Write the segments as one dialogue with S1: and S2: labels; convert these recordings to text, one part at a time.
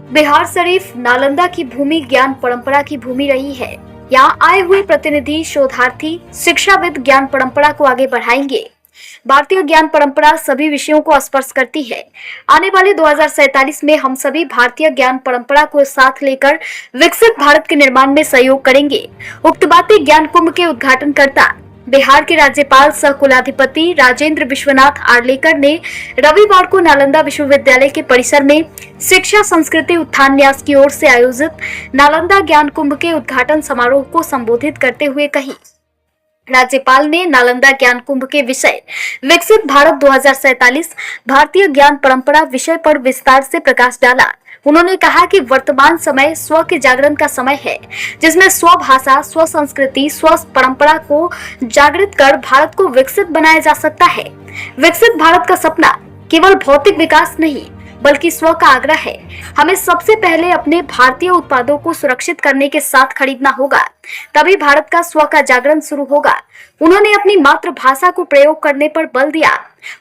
S1: बिहार शरीफ नालंदा की भूमि ज्ञान परंपरा की भूमि रही है। यहाँ आए हुए प्रतिनिधि, शोधार्थी, शिक्षाविद ज्ञान परंपरा को आगे बढ़ाएंगे। भारतीय ज्ञान परंपरा सभी विषयों को स्पर्श करती है। आने वाले 2047 में हम सभी भारतीय ज्ञान परंपरा को साथ लेकर विकसित भारत के निर्माण में सहयोग करेंगे। उक्त बातें ज्ञान कुंभ के उद्घाटनकर्ता बिहार के राज्यपाल सह कुलाधिपति राजेंद्र विश्वनाथ आर्लेकर ने रविवार को नालंदा विश्वविद्यालय के परिसर में शिक्षा संस्कृति उत्थान न्यास की ओर से आयोजित नालंदा ज्ञान कुंभ के उद्घाटन समारोह को संबोधित करते हुए कही। राज्यपाल ने नालंदा ज्ञान कुंभ के विषय विकसित भारत 2047 भारतीय ज्ञान परंपरा विषय पर विस्तार से प्रकाश डाला। उन्होंने कहा कि वर्तमान समय स्व के जागरण का समय है, जिसमें स्व भाषा, स्व संस्कृति, स्व परंपरा को जागृत कर भारत को विकसित बनाया जा सकता है। विकसित भारत का सपना केवल भौतिक विकास नहीं बल्कि स्व का आग्रह है। हमें सबसे पहले अपने भारतीय उत्पादों को सुरक्षित करने के साथ खरीदना होगा, तभी भारत का स्व का जागरण शुरू होगा। उन्होंने अपनी मातृभाषा को प्रयोग करने पर बल दिया।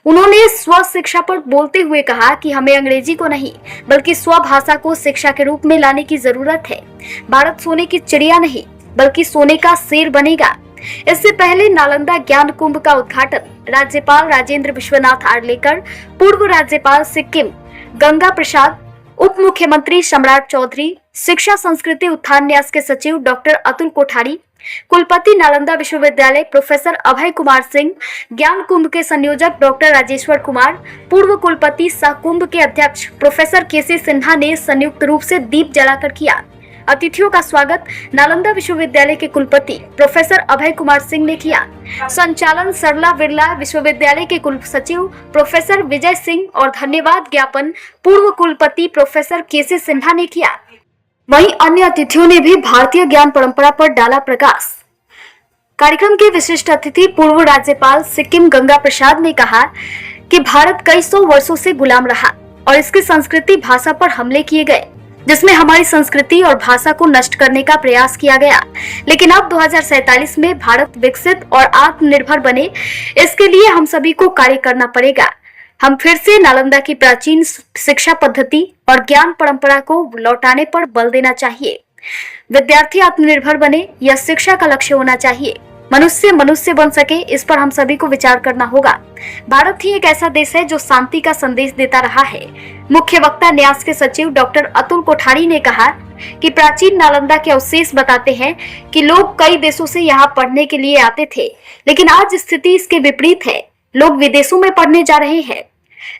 S1: उन्होंने स्व शिक्षा पर बोलते हुए कहा कि हमें अंग्रेजी को नहीं बल्कि स्व भाषा को शिक्षा के रूप में लाने की जरूरत है। भारत सोने की चिड़िया नहीं बल्कि सोने का शेर बनेगा। इससे पहले नालंदा ज्ञान कुंभ का उद्घाटन राज्यपाल राजेंद्र विश्वनाथ आर्लेकर, पूर्व राज्यपाल सिक्किम गंगा प्रसाद, उप मुख्यमंत्री सम्राट चौधरी, शिक्षा संस्कृति उत्थान न्यास के सचिव डॉक्टर अतुल कोठारी, कुलपति नालंदा विश्वविद्यालय प्रोफेसर अभय कुमार सिंह, ज्ञान कुंभ के संयोजक डॉक्टर राजेश्वर कुमार, पूर्व कुलपति सह कुंभ के अध्यक्ष प्रोफेसर केसी सिन्हा ने संयुक्त रूप से दीप जलाकर किया। अतिथियों का स्वागत नालंदा विश्वविद्यालय के कुलपति प्रोफेसर अभय कुमार सिंह ने किया। संचालन सरला बिरला विश्वविद्यालय के कुल सचिव प्रोफेसर विजय सिंह और धन्यवाद ज्ञापन पूर्व कुलपति प्रोफेसर केसी सिन्हा ने किया। वहीं अन्य अतिथियों ने भी भारतीय ज्ञान परंपरा पर डाला प्रकाश। कार्यक्रम के विशिष्ट अतिथि पूर्व राज्यपाल सिक्किम गंगा प्रसाद ने कहा कि भारत कई सौ वर्षों से गुलाम रहा और इसकी संस्कृति भाषा पर हमले किए गए, जिसमें हमारी संस्कृति और भाषा को नष्ट करने का प्रयास किया गया। लेकिन अब 2047 में भारत विकसित और आत्मनिर्भर बने, इसके लिए हम सभी को कार्य करना पड़ेगा। हम फिर से नालंदा की प्राचीन शिक्षा पद्धति और ज्ञान परंपरा को लौटाने पर बल देना चाहिए। विद्यार्थी आत्मनिर्भर बने, यह शिक्षा का लक्ष्य होना चाहिए। मनुष्य बन सके, इस पर हम सभी को विचार करना होगा। भारत ही एक ऐसा देश है जो शांति का संदेश देता रहा है। मुख्य वक्ता न्यास के सचिव डॉक्टर अतुल कोठारी ने कहा कि प्राचीन नालंदा के अवशेष बताते हैं कि लोग कई देशों से यहाँ पढ़ने के लिए आते थे, लेकिन आज स्थिति इसके विपरीत है। लोग विदेशों में पढ़ने जा रहे हैं।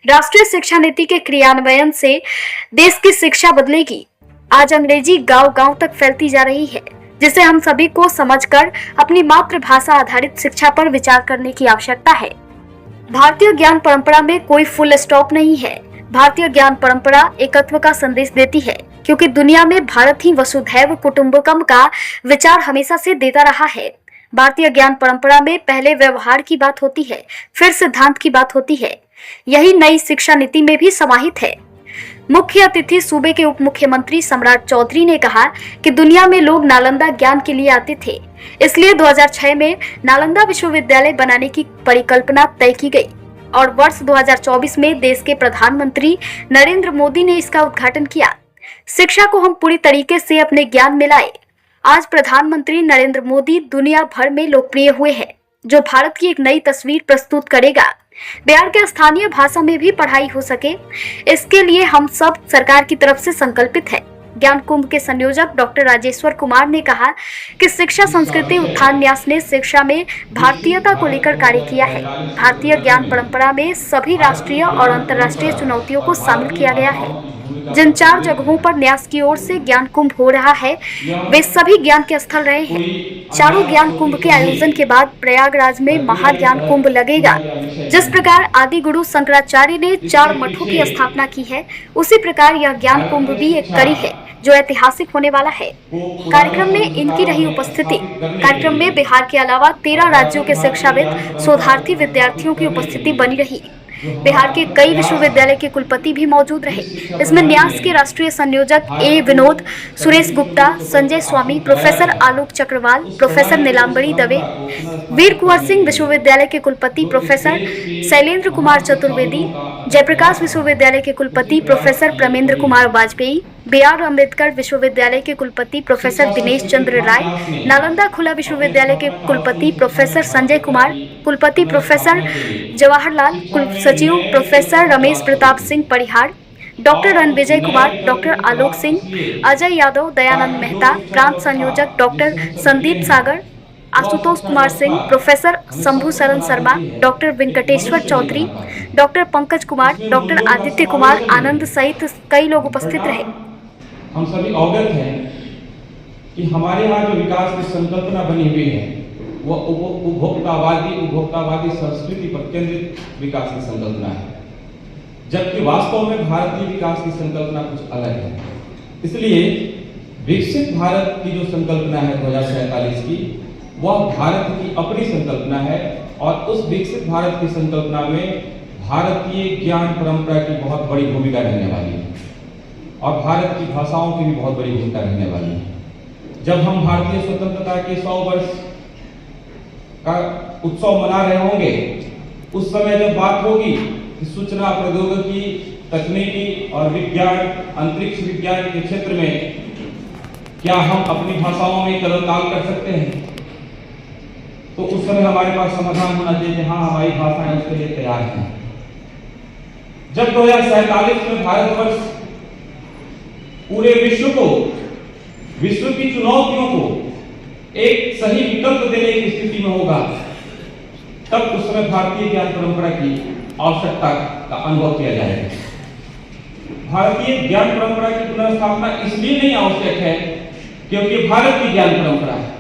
S1: राष्ट्रीय शिक्षा नीति के क्रियान्वयन से देश की शिक्षा बदलेगी। आज अंग्रेजी गांव-गांव तक फैलती जा रही है, जिसे हम सभी को समझकर अपनी मातृभाषा आधारित शिक्षा पर विचार करने की आवश्यकता है। भारतीय ज्ञान परंपरा में कोई फुल स्टॉप नहीं है। भारतीय ज्ञान परंपरा एकत्व का संदेश देती है, क्योंकि दुनिया में भारत ही वसुधैव कुटुंबकम का विचार हमेशा से देता रहा है। भारतीय ज्ञान परंपरा में पहले व्यवहार की बात होती है, फिर सिद्धांत की बात होती है। यही नई शिक्षा नीति में भी समाहित है। मुख्य अतिथि सूबे के उप मुख्यमंत्री सम्राट चौधरी ने कहा कि दुनिया में लोग नालंदा ज्ञान के लिए आते थे, इसलिए 2006 में नालंदा विश्वविद्यालय बनाने की परिकल्पना तय की गई और वर्ष 2024 में देश के प्रधानमंत्री नरेंद्र मोदी ने इसका उद्घाटन किया। शिक्षा को हम पूरी तरीके से अपने ज्ञान में लाए। आज प्रधानमंत्री नरेंद्र मोदी दुनिया भर में लोकप्रिय हुए हैं, जो भारत की एक नई तस्वीर प्रस्तुत करेगा। बिहार के स्थानीय भाषा में भी पढ़ाई हो सके, इसके लिए हम सब सरकार की तरफ से संकल्पित है। ज्ञान कुंभ के संयोजक डॉक्टर राजेश्वर कुमार ने कहा कि शिक्षा संस्कृति उत्थान न्यास ने शिक्षा में भारतीयता को लेकर कार्य किया है। भारतीय ज्ञान परंपरा में सभी राष्ट्रीय और अंतर्राष्ट्रीय चुनौतियों को शामिल किया गया है। जिन 4 जगहों पर न्यास की ओर से ज्ञान कुंभ हो रहा है, वे सभी ज्ञान के स्थल रहे हैं। चारों ज्ञान कुंभ के आयोजन के बाद प्रयागराज में महाज्ञान कुंभ लगेगा। जिस प्रकार आदि गुरु शंकराचार्य ने 4 मठों की स्थापना की है, उसी प्रकार यह ज्ञान कुंभ भी एक कड़ी है जो ऐतिहासिक होने वाला है। कार्यक्रम में इनकी रही उपस्थिति। कार्यक्रम में बिहार के अलावा 13 राज्यों के शिक्षाविद, शोधार्थी विद्यार्थियों की उपस्थिति बनी रही। बिहार के कई विश्वविद्यालय के कुलपति भी मौजूद रहे। इसमें न्यास के राष्ट्रीय संयोजक ए विनोद, सुरेश गुप्ता, संजय स्वामी, प्रोफेसर आलोक चक्रवाल, प्रोफेसर नीलांबरी दवे, वीर कुंवर सिंह विश्वविद्यालय के कुलपति प्रोफेसर शैलेंद्र कुमार चतुर्वेदी, जयप्रकाश विश्वविद्यालय के कुलपति प्रोफेसर प्रमेंद्र कुमार वाजपेयी, BR अम्बेडकर विश्वविद्यालय के कुलपति प्रोफेसर दिनेश चंद्र राय, नालंदा खुला विश्वविद्यालय के कुलपति प्रोफेसर संजय कुमार, कुलपति प्रोफेसर जवाहरलाल, कुल सचिव professor Ramesh Pratap Singh Parihar, doctor Ranvijay Kumar, doctor Alok Singh, Ajay Yadav, Dayanand Mehta, प्रांत संयोजक doctor Sandeep Sagar, Ashutosh Kumar Singh, professor Shambhu Sharan Sharma, doctor Venkateshwar Chaudhary, doctor Pankaj Kumar, doctor Aditya Kumar Anand सहित कई लोग उपस्थित रहे।
S2: हम सभी अवगत हैं कि हमारे यहाँ जो विकास की संकल्पना बनी हुई है वो उपभोक्तावादी संस्कृति पर केंद्रित विकास की संकल्पना है, जबकि वास्तव में भारतीय विकास की संकल्पना कुछ अलग है। इसलिए विकसित भारत की जो संकल्पना है 2047 की, वह भारत की अपनी संकल्पना है और उस विकसित भारत की संकल्पना में भारतीय ज्ञान परंपरा की बहुत बड़ी भूमिका रहने वाली है और भारत की भाषाओं की भी बहुत बड़ी भूमिका रहने वाली है। जब हम भारतीय स्वतंत्रता के 100 वर्ष का उत्सव मना रहे होंगे, उस समय जब बात होगी कि सूचना प्रौद्योगिकी, तकनीकी और विज्ञान, अंतरिक्ष विज्ञान के क्षेत्र में क्या हम अपनी भाषाओं में कदम-ताल कर सकते हैं, तो उस समय हमारे पास समाधान होना चाहिए कि हाँ, हमारी भाषाएं उसके लिए तैयार हैं। जब 2047 में भारतवर्ष पूरे विश्व को, विश्व की चुनौतियों को एक सही विकल्प देने की स्थिति में होगा, तब उस समय भारतीय ज्ञान परंपरा की आवश्यकता का अनुभव किया जाएगा। भारतीय ज्ञान परंपरा की पुनर्स्थापना इसलिए नहीं आवश्यक है क्योंकि भारत की ज्ञान परंपरा है।